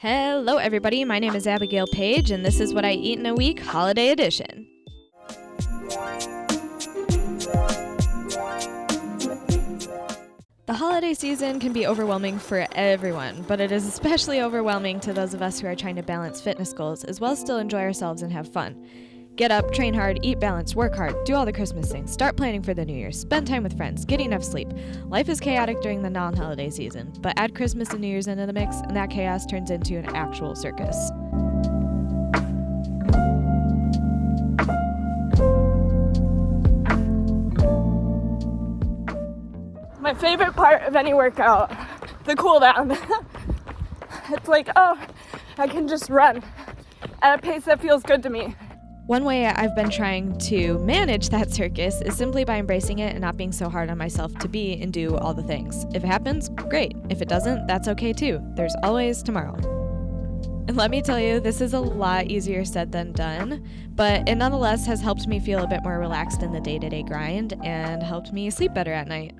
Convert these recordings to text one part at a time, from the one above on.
Hello everybody, my name is Abigail Page and this is What I Eat in a Week, Holiday Edition. The holiday season can be overwhelming for everyone, but it is especially overwhelming to those of us who are trying to balance fitness goals as well as still enjoy ourselves and have fun. Get up, train hard, eat balanced, work hard, do all the Christmas things, start planning for the New Year, spend time with friends, get enough sleep. Life is chaotic during the non-holiday season, but add Christmas and New Year's into the mix, and that chaos turns into an actual circus. My favorite part of any workout, the cool down. It's like, oh, I can just run at a pace that feels good to me. One way I've been trying to manage that circus is simply by embracing it and not being so hard on myself to be and do all the things. If it happens, great. If it doesn't, that's okay too. There's always tomorrow. And let me tell you, this is a lot easier said than done, but it nonetheless has helped me feel a bit more relaxed in the day-to-day grind and helped me sleep better at night.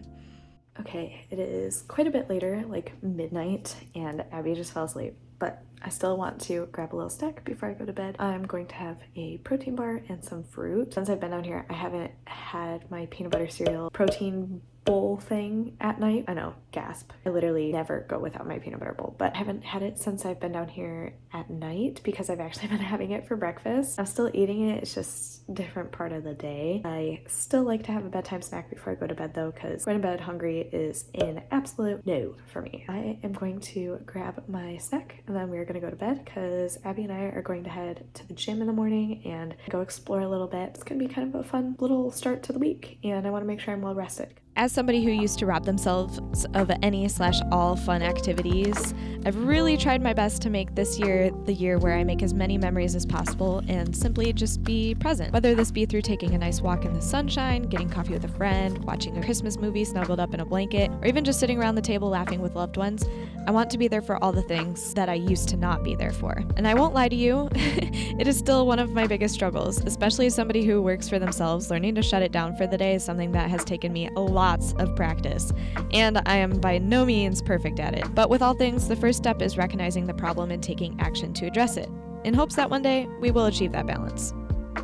Okay, it is quite a bit later, like midnight, and Abby just fell asleep, but I still want to grab a little snack before I go to bed. I'm going to have a protein bar and some fruit. Since I've been down here, I haven't had my peanut butter cereal protein bowl thing at night. I know, gasp. I literally never go without my peanut butter bowl, but I haven't had it since I've been down here at night because I've actually been having it for breakfast. I'm still eating it, it's just a different part of the day. I still like to have a bedtime snack before I go to bed though, because going to bed hungry is an absolute no for me. I am going to grab my snack and then we're going to go to bed because Abby and I are going to head to the gym in the morning and go explore a little bit. It's going to be kind of a fun little start to the week and I want to make sure I'm well rested. As somebody who used to rob themselves of any/all fun activities, I've really tried my best to make this year the year where I make as many memories as possible and simply just be present. Whether this be through taking a nice walk in the sunshine, getting coffee with a friend, watching a Christmas movie snuggled up in a blanket, or even just sitting around the table laughing with loved ones, I want to be there for all the things that I used to not be there for. And I won't lie to you, it is still one of my biggest struggles, especially as somebody who works for themselves. Learning to shut it down for the day is something that has taken me lots of practice, and I am by no means perfect at it. But with all things, the first step is recognizing the problem and taking action to address it, in hopes that one day we will achieve that balance.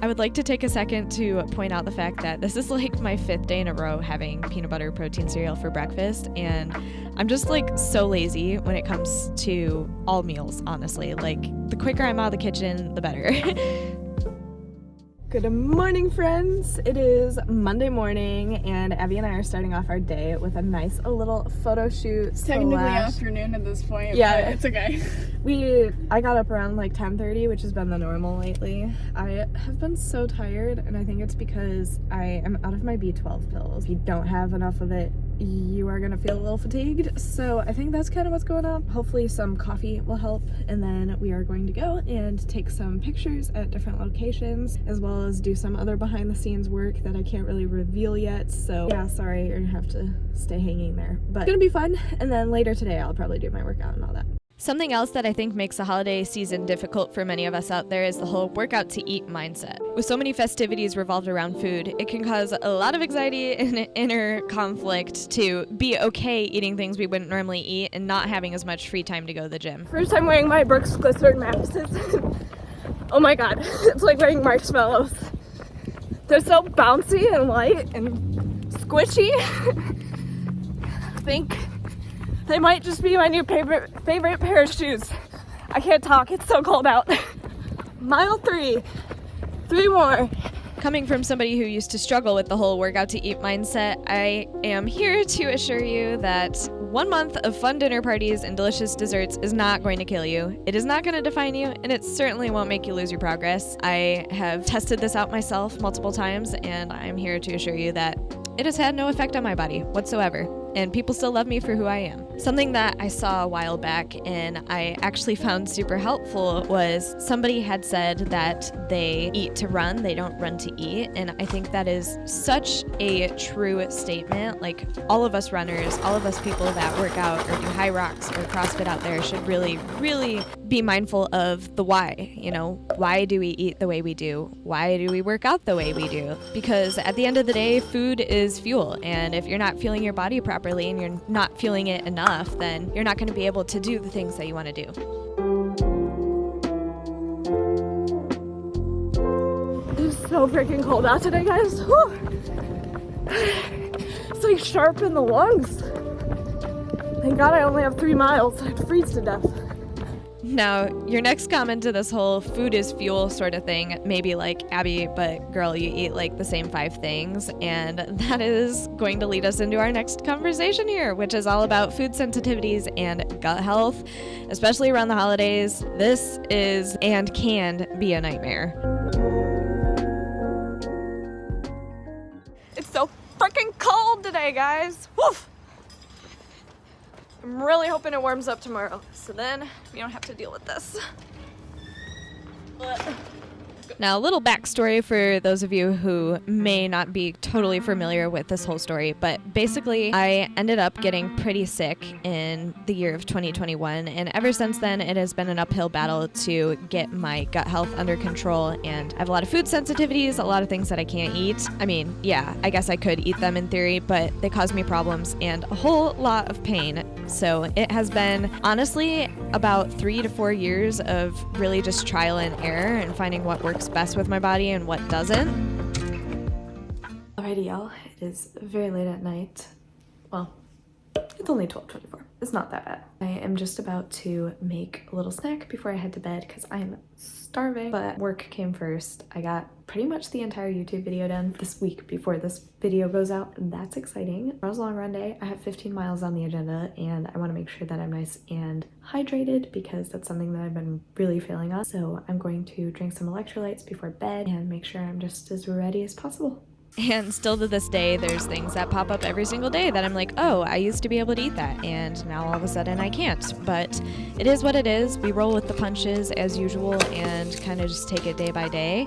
I would like to take a second to point out the fact that this is like my 5th day in a row having peanut butter protein cereal for breakfast, and I'm just like so lazy when it comes to all meals, honestly. Like, the quicker I'm out of the kitchen, the better. Good morning, friends. It is Monday morning, and Abby and I are starting off our day with a nice little photo shoot. It's technically afternoon at this point, yeah, but it's okay. I got up around like 10:30, which has been the normal lately. I have been so tired, and I think it's because I am out of my B12 pills. If you don't have enough of it, you are gonna feel a little fatigued, so I think that's kind of what's going on. Hopefully some coffee will help, and then we are going to go and take some pictures at different locations, as well as do some other behind the scenes work that I can't really reveal yet, so yeah, sorry, you're gonna have to stay hanging there, but it's gonna be fun. And then later today I'll probably do my workout and all that. Something else that I think makes the holiday season difficult for many of us out there is the whole workout to eat mindset. With so many festivities revolved around food, it can cause a lot of anxiety and inner conflict to be okay eating things we wouldn't normally eat and not having as much free time to go to the gym. First time wearing my Brooks Glycerin mattresses. Oh my god, it's like wearing marshmallows. They're so bouncy and light and squishy. I think they might just be my new favorite pair of shoes. I can't talk, it's so cold out. Mile 3 more. Coming from somebody who used to struggle with the whole workout to eat mindset, I am here to assure you that 1 month of fun dinner parties and delicious desserts is not going to kill you. It is not going to define you, and it certainly won't make you lose your progress. I have tested this out myself multiple times, and I'm here to assure you that it has had no effect on my body whatsoever. And people still love me for who I am. Something that I saw a while back and I actually found super helpful was somebody had said that they eat to run, they don't run to eat. And I think that is such a true statement. Like, all of us runners, all of us people that work out or do high rocks or CrossFit out there should really, really be mindful of the why. You know, why do we eat the way we do? Why do we work out the way we do? Because at the end of the day, food is fuel. And if you're not fueling your body properly and you're not fueling it enough, then you're not going to be able to do the things that you want to do. so freaking cold out today, guys. Whew. It's like sharp in the lungs. Thank God I only have 3 miles. I'd freeze to death. Now, your next comment to this whole food is fuel sort of thing may be like, Abby, but girl, you eat like the same 5 things. And that is going to lead us into our next conversation here, which is all about food sensitivities and gut health, especially around the holidays. This is and can be a nightmare. It's so freaking cold today, guys. Woof. I'm really hoping it warms up tomorrow, so then we don't have to deal with this. Now, a little backstory for those of you who may not be totally familiar with this whole story, but basically I ended up getting pretty sick in the year of 2021, and ever since then it has been an uphill battle to get my gut health under control, and I have a lot of food sensitivities, a lot of things that I can't eat. I mean, yeah, I guess I could eat them in theory, but they cause me problems and a whole lot of pain. So it has been, honestly, about 3 to 4 years of really just trial and error and finding what works best with my body and what doesn't. Alrighty, y'all. It is very late at night. Well, it's only 12:24. It's not that bad. I am just about to make a little snack before I head to bed because I am starving, but work came first. I got pretty much the entire YouTube video done this week before this video goes out, and that's exciting. It was a long run day. I have 15 miles on the agenda, and I want to make sure that I'm nice and hydrated because that's something that I've been really failing on. So I'm going to drink some electrolytes before bed and make sure I'm just as ready as possible. And still to this day, there's things that pop up every single day that I'm like, oh, I used to be able to eat that, and now all of a sudden I can't. But it is what it is. We roll with the punches as usual and kind of just take it day by day.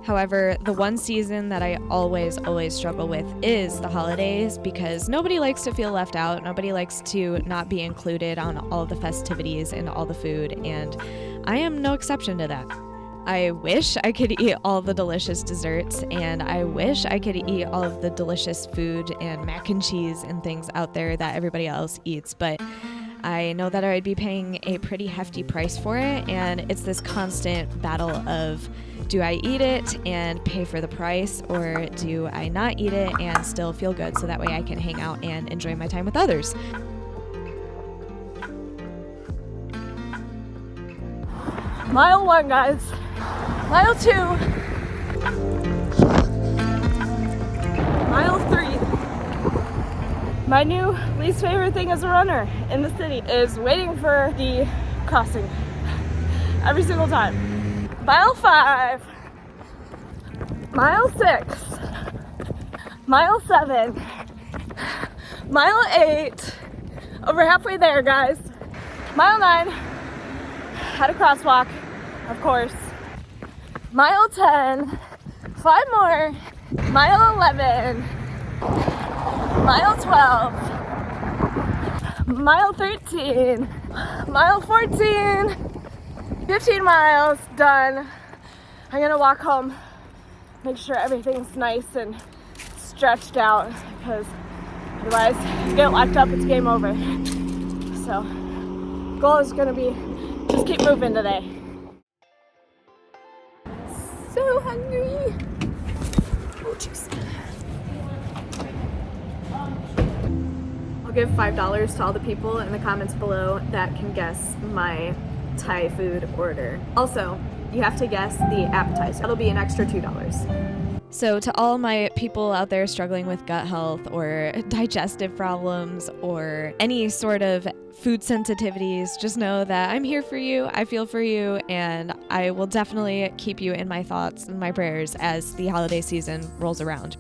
However, the one season that I always struggle with is the holidays because nobody likes to feel left out. Nobody likes to not be included on all of the festivities and all the food, and I am no exception to that. I wish I could eat all the delicious desserts, and I wish I could eat all of the delicious food and mac and cheese and things out there that everybody else eats, but I know that I'd be paying a pretty hefty price for it, and it's this constant battle of, do I eat it and pay for the price, or do I not eat it and still feel good so that way I can hang out and enjoy my time with others? Mile 1, guys. Mile 2. Mile 3. My new least favorite thing as a runner in the city is waiting for the crossing every single time. Mile 5. Mile 6. Mile 7. Mile 8. Over halfway there, guys. Mile 9. Had a crosswalk, of course. Mile 10, 5 more. Mile 11, mile 12, mile 13, mile 14, 15 miles, done. I'm gonna walk home, make sure everything's nice and stretched out because otherwise you get locked up, it's game over. So, goal is gonna be just keep moving today. So hungry. Oh, juice. I'll give $5 to all the people in the comments below that can guess my Thai food order. Also, you have to guess the appetizer. That'll be an extra $2. So to all my people out there struggling with gut health or digestive problems or any sort of food sensitivities, just know that I'm here for you, I feel for you, and I will definitely keep you in my thoughts and my prayers as the holiday season rolls around.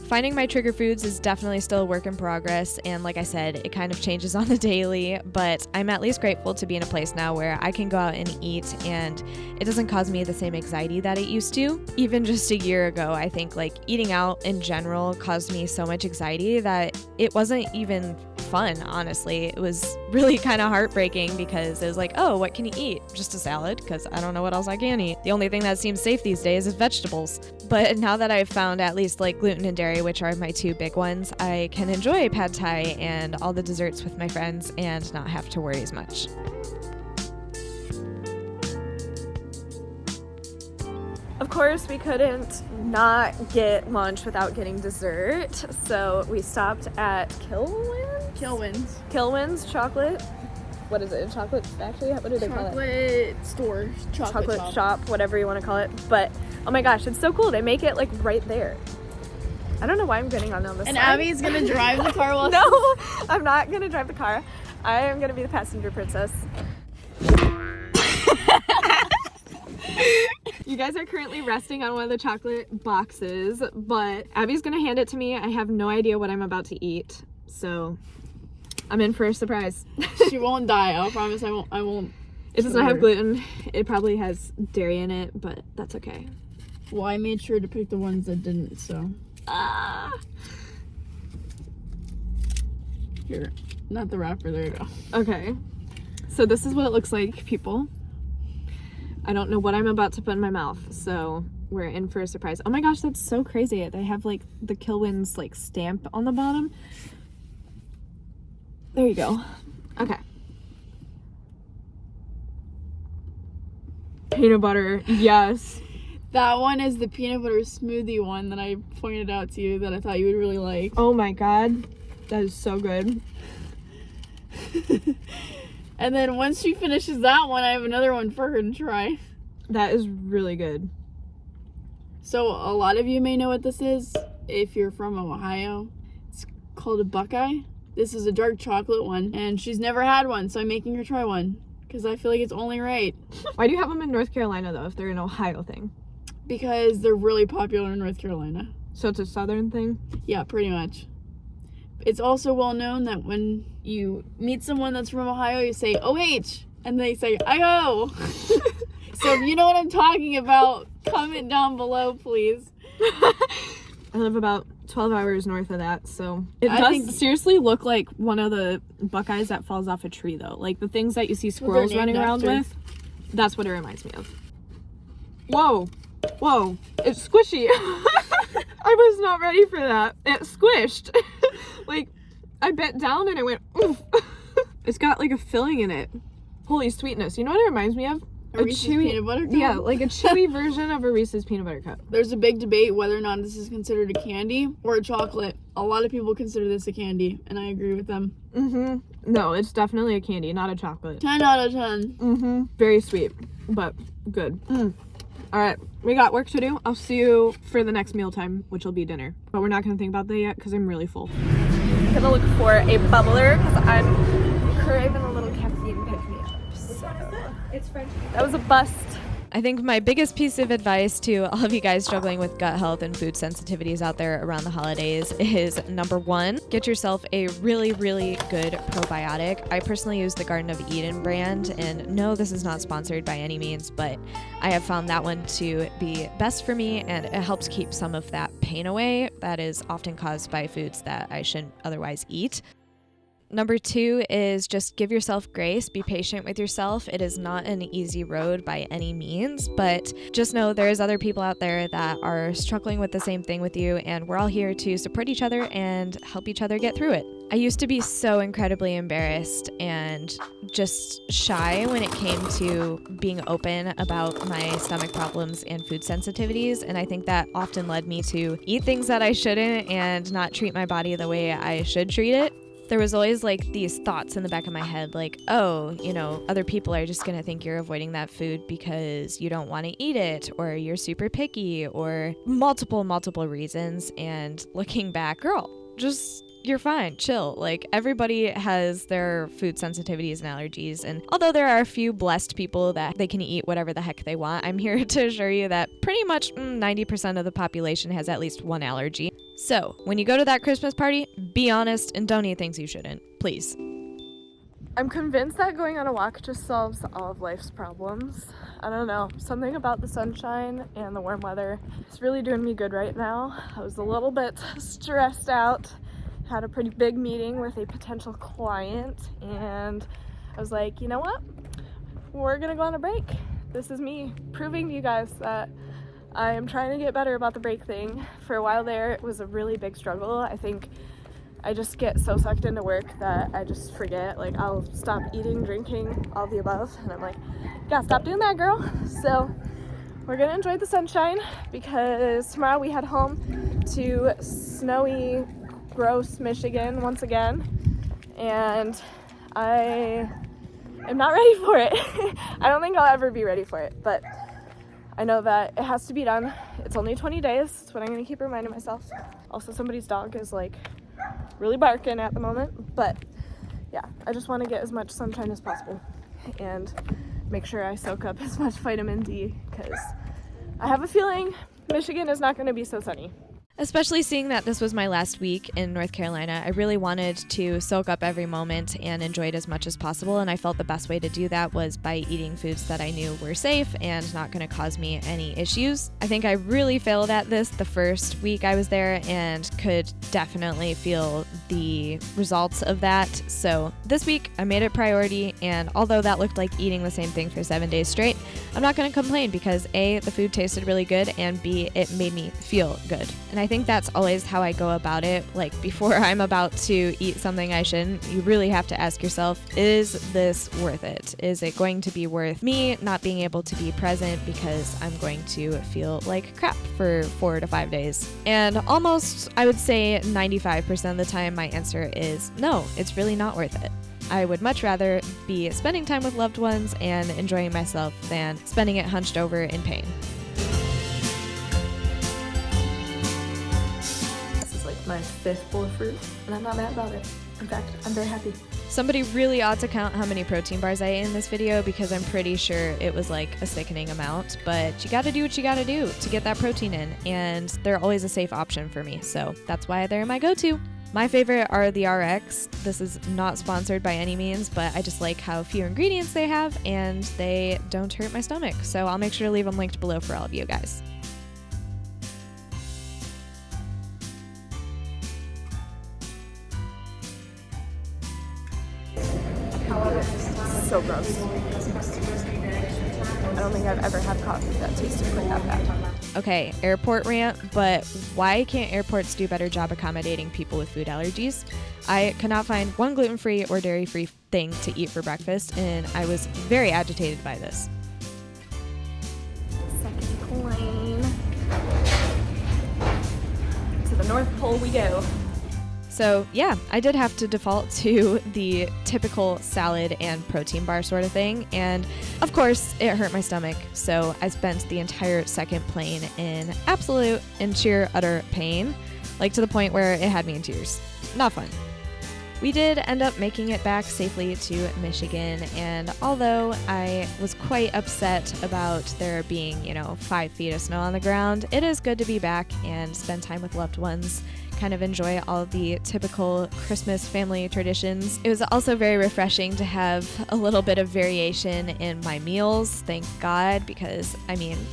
Finding my trigger foods is definitely still a work in progress, and like I said, it kind of changes on the daily, but I'm at least grateful to be in a place now where I can go out and eat, and it doesn't cause me the same anxiety that it used to. Even just a year ago, I think like eating out in general caused me so much anxiety that it wasn't even fun, honestly. It was really kind of heartbreaking because it was like, oh, what can you eat? Just a salad, because I don't know what else I can eat. The only thing that seems safe these days is vegetables. But now that I've found at least like gluten and dairy, which are my 2 big ones, I can enjoy pad thai and all the desserts with my friends and not have to worry as much. Of course, we couldn't not get lunch without getting dessert. So we stopped at Kilwin's chocolate. What is it? A chocolate factory? What do they call it? Chocolate shop, whatever you want to call it. But oh my gosh, it's so cool. They make it like right there. I don't know why I'm getting on this And side. Abby's gonna drive the car while No, I'm not gonna drive the car. I am gonna be the passenger princess. You guys are currently resting on one of the chocolate boxes, but Abby's gonna hand it to me. I have no idea what I'm about to eat, so I'm in for a surprise. She won't die. I'll promise I won't. It does not have gluten. It probably has dairy in it, but that's okay. Well, I made sure to pick the ones that didn't, so. Here, not the wrapper, there you go. Okay, so this is what it looks like, people. I don't know what I'm about to put in my mouth, so we're in for a surprise. Oh my gosh, that's so crazy. They have like the Kilwin's like stamp on the bottom. There you go. Okay. Peanut butter, yes. That one is the peanut butter smoothie one that I pointed out to you that I thought you would really like. Oh my god, that is so good. And then once she finishes that one, I have another one for her to try. That is really good. So a lot of you may know what this is if you're from Ohio. It's called a Buckeye. This is a dark chocolate one, and she's never had one, so I'm making her try one because I feel like it's only right. Why do you have them in North Carolina though if they're an Ohio thing? Because they're really popular in North Carolina. So it's a southern thing? Yeah, pretty much. It's also well known that when you meet someone that's from Ohio, you say OH, and they say I-O. So if you know what I'm talking about, comment down below, please. I live about 12 hours north of that, so it I does think- seriously look like one of the Buckeyes that falls off a tree though. Like the things that you see squirrels running around with. That's what it reminds me of. Whoa, it's squishy. I was not ready for that. It squished. Like, I bent down and it went oof. It's got like a filling in it. Holy sweetness. You know what it reminds me of? A Reese's peanut butter cup? Yeah, like a chewy version of a Reese's peanut butter cup. There's a big debate whether or not this is considered a candy or a chocolate. A lot of people consider this a candy, and I agree with them. No, it's definitely a candy, not a chocolate. 10 out of 10. Very sweet, but good. All right, we got work to do. I'll see you for the next mealtime, which will be dinner. But we're not gonna think about that yet because I'm really full. I'm gonna look for a bubbler because I'm craving a little caffeine pick-me-up. So that was a bust. I think my biggest piece of advice to all of you guys struggling with gut health and food sensitivities out there around the holidays is number one, get yourself a really, really good probiotic. I personally use the Garden of Eden brand, and no, this is not sponsored by any means, but I have found that one to be best for me, and it helps keep some of that pain away that is often caused by foods that I shouldn't otherwise eat. Number two is just give yourself grace, be patient with yourself. It is not an easy road by any means, but just know there's other people out there that are struggling with the same thing with you, and we're all here to support each other and help each other get through it. I used to be so incredibly embarrassed and just shy when it came to being open about my stomach problems and food sensitivities, and I think that often led me to eat things that I shouldn't and not treat my body the way I should treat it. There was always like these thoughts in the back of my head, like, oh, you know, other people are just gonna think you're avoiding that food because you don't want to eat it, or you're super picky, or multiple reasons. And looking back, girl, just you're fine, chill. Like, everybody has their food sensitivities and allergies, and although there are a few blessed people that they can eat whatever the heck they want, I'm here to assure you that pretty much 90% of the population has at least one allergy. So, when you go to that Christmas party, be honest and don't eat things you shouldn't, please. I'm convinced that going on a walk just solves all of life's problems. I don't know, something about the sunshine and the warm weather is really doing me good right now. I was a little bit stressed out, had a pretty big meeting with a potential client, and I was like, you know what? We're gonna go on a break. This is me proving to you guys that I am trying to get better about the break thing. For a while there, it was a really big struggle. I think I just get so sucked into work that I just forget. Like, I'll stop eating, drinking, all the above, and I'm like, gotta stop doing that, girl. So we're gonna enjoy the sunshine because tomorrow we head home to snowy, gross Michigan once again, and I am not ready for it. I don't think I'll ever be ready for it, but I know that it has to be done. It's only 20 days. That's what I'm gonna keep reminding myself. Also, somebody's dog is like really barking at the moment, but yeah, I just want to get as much sunshine as possible and make sure I soak up as much vitamin D, because I have a feeling Michigan is not going to be so sunny. Especially seeing that this was my last week in North Carolina, I really wanted to soak up every moment and enjoy it as much as possible, and I felt the best way to do that was by eating foods that I knew were safe and not going to cause me any issues. I think I really failed at this the first week I was there and could definitely feel the results of that. So this week I made it a priority, and although that looked like eating the same thing for 7 days straight, I'm not going to complain because A, the food tasted really good, and B, it made me feel good. And I think that's always how I go about it. Like, before I'm about to eat something I shouldn't, you really have to ask yourself, is this worth it? Is it going to be worth me not being able to be present because I'm going to feel like crap for 4 to 5 days? And almost, I would say 95% of the time, my answer is no, it's really not worth it. I would much rather be spending time with loved ones and enjoying myself than spending it hunched over in pain. This is like my 5th bowl of fruit, and I'm not mad about it. In fact, I'm very happy. Somebody really ought to count how many protein bars I ate in this video, because I'm pretty sure it was like a sickening amount, but you gotta do what you gotta do to get that protein in, and they're always a safe option for me, so that's why they're my go-to. My favorite are the RX. This is not sponsored by any means, but I just like how few ingredients they have and they don't hurt my stomach. So I'll make sure to leave them linked below for all of you guys. So gross. I don't think I've ever had coffee that tasted quite that bad. Okay, airport rant, but why can't airports do a better job accommodating people with food allergies? I could not find one gluten-free or dairy-free thing to eat for breakfast, and I was very agitated by this. Second plane. To the North Pole we go. So yeah, I did have to default to the typical salad and protein bar sort of thing, and of course it hurt my stomach, so I spent the entire second plane in absolute and sheer utter pain, like to the point where it had me in tears. Not fun. We did end up making it back safely to Michigan, and although I was quite upset about there being, 5 feet of snow on the ground, it is good to be back and spend time with loved ones, kind of enjoy all the typical Christmas family traditions. It was also very refreshing to have a little bit of variation in my meals, thank God, because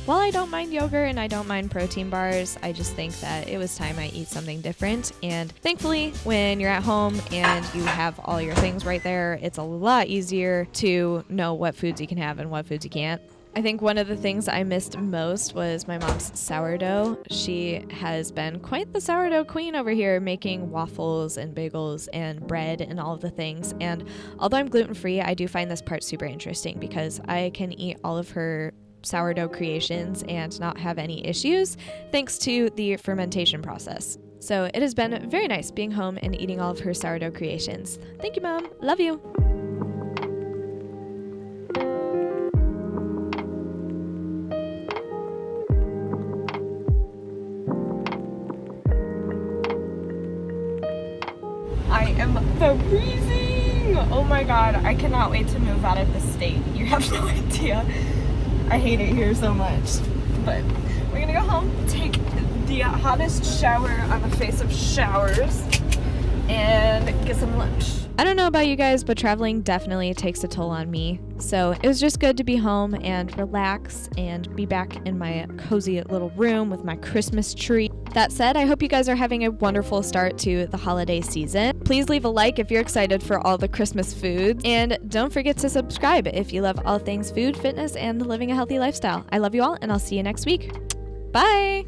while I don't mind yogurt and I don't mind protein bars, I just think that it was time I eat something different. And thankfully, when you're at home and you have all your things right there, it's a lot easier to know what foods you can have and what foods you can't. I think one of the things I missed most was my mom's sourdough. She has been quite the sourdough queen over here, making waffles and bagels and bread and all of the things. And although I'm gluten-free, I do find this part super interesting because I can eat all of her sourdough creations and not have any issues thanks to the fermentation process. So it has been very nice being home and eating all of her sourdough creations. Thank you, Mom. Love you. I am freezing! Oh my god, I cannot wait to move out of this state. You have no idea. I hate it here so much. But we're gonna go home, take the hottest shower on the face of showers, and get some lunch. I don't know about you guys, but traveling definitely takes a toll on me. So it was just good to be home and relax and be back in my cozy little room with my Christmas tree. That said, I hope you guys are having a wonderful start to the holiday season. Please leave a like if you're excited for all the Christmas foods. And don't forget to subscribe if you love all things food, fitness, and living a healthy lifestyle. I love you all, and I'll see you next week. Bye!